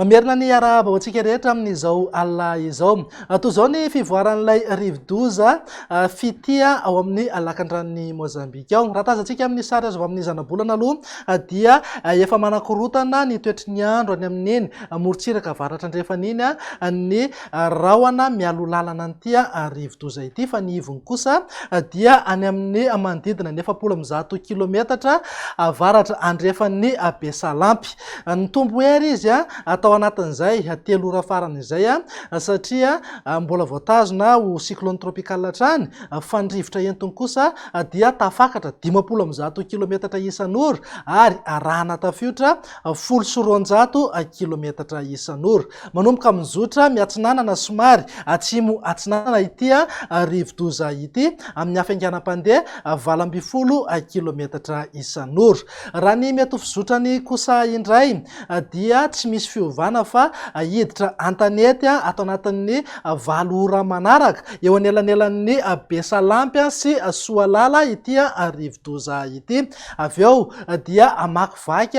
Mamerina ny arahaba antsika rehetra amin'izao alina izao. Toy izao ny fivoaran'ilay rivo-doza fitia ao amin'ny alakan-dranon'ny Mozambika ao. Raha tazantsika amin'ny sary azo avy amin'ny zana-bolana aloha dia efa manakorotana ny toetry ny andro any amin'iny morontsiraka avaratra andrefan'iny ny rahona mialo lalana an'ity rivo-doza ity, fa ny ivony kosa dia any amin'ny manodidina ny 700 kilometatra avaratra andrefan'ny Besalampy. Ny tombo hery izy atao anatin'izay 3 ora farany izay satria mbola voatazona ho cyclone tropical hatrany, fa ny rivotra entony kosa dia tafakatra 500 kilometatra isan'ora ary arahana tafiotra 100 kilometatra isan'ora. Manomboka mizotra miatsinanana somary atsimo atsinanana ity rivo-doza ity amin'ny hafainganam-pandeha 20 kilometatra isan'ora. Raha ny mety fizotrany kosa indray dia tsy misy fiovana fa hiditra antanety atao anatin'ny 4 ora manaraka eo anelanelan'ny Besalampy sy Soalala ity rivo-doza ity. Avy eo dia amakivaky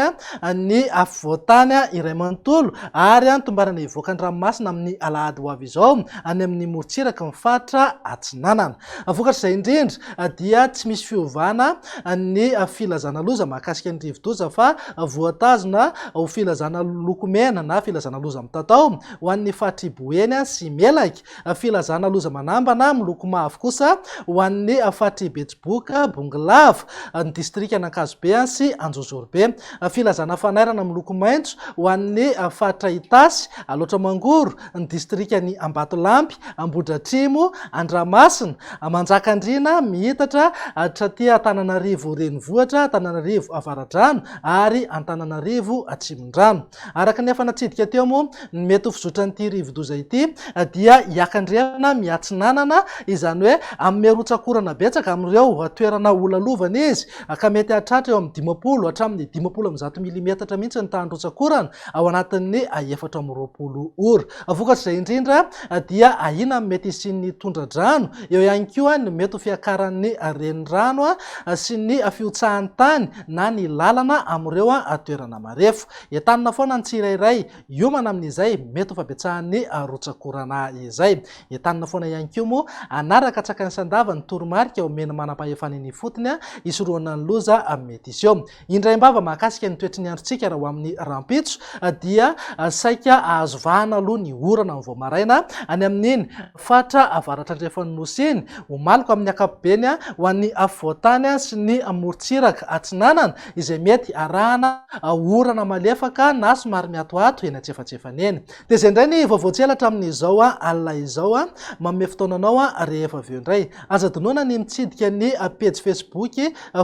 ny afovoantany iray manontolo ary tombarana ivoaka an-dranomasina amin'ny alahady ho avy izao any amin'ny morontsiraka mifaritra atsinanana. Vokatr'izay indrindra dia tsy misy fiovana ny filazana loza mahakasika ny rivo-doza fa voatazona ho filazana lokomena na filazana loza mitatao ho an'ny Fatriboeny sy Melaky, filazana loza manambana miloko mavo kosa ho an'ny Fatry Betsiboka, Bongolava, ny distrika Ankazobe sy Anjozorobe, filazana fanairana miloko maitso ho an'ny Fatra Itasy, Aloatramangoro, ny distrikany Ambatolampy, Ambohidratrimo, Andramasina, Manjakandriana, Mihitatra, hatraty Antananarivo renivohitra, Antananarivo avaradrano ary Antananarivo atsimondrano. Araka ny efa natsidika teo moa ny mety ho fizotran'ity rivo-doza ity dia hiakandriana miatsinanana, izany hoe amin'ny rotsakorana betsaka amin'ireo toerana olalovana izy ka mety hahatratra eo amin'ny 50 hatramin'ny 50 milimetatra mihitsy ny tany-rotsakorana ao anatin'ny 420 ora. Vokatr'izay indrindra dia ahina mety isin'ny tondra-drano, eo ihany koa ny mety ho fiakaran'ny renirano sy ny fiotsahan'ny tany na ny lalana amin'ireo toerana marefo. Entanina foana ny tsirairay hiomana amin'izay mety ho fabetsahan'ny rotsakorana izay. Entanina foana ihany koa moa anaraka tsakany sandava ny toromarika omeny manam-pahefana ny fotony isoroana ny loza mety iseho. Indray mbava mahakasika ny toetry ny androntsika raha ho amin'ny rampitso dia saika ahazovahana aloha ny orana ny voamaraina any amin'iny fatra avaratra andrefan'ny nosiny ho maloko amin'ny akapobeny ho an'ny afovoantany sy ny morontsiraka atsinanana izay mety arahana orana malefaka na somary miatoato eny antsefatsefany eny. Dia izay indray ny vaovaotselatra amin'izao alina izao manome fotoananao rehefa avy eo indray. Aza dinona ny mitsidika ny page Facebook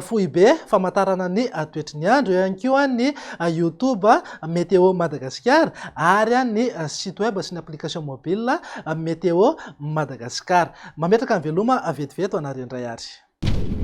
Foibe famantarana ny toetry ny andro, eo ihany koa ny YouTube Météo Madagascar ary ny site web sy ny application mobile Météo Madagascar. Mametraka ny veloma vetivety ho anareo indray ary.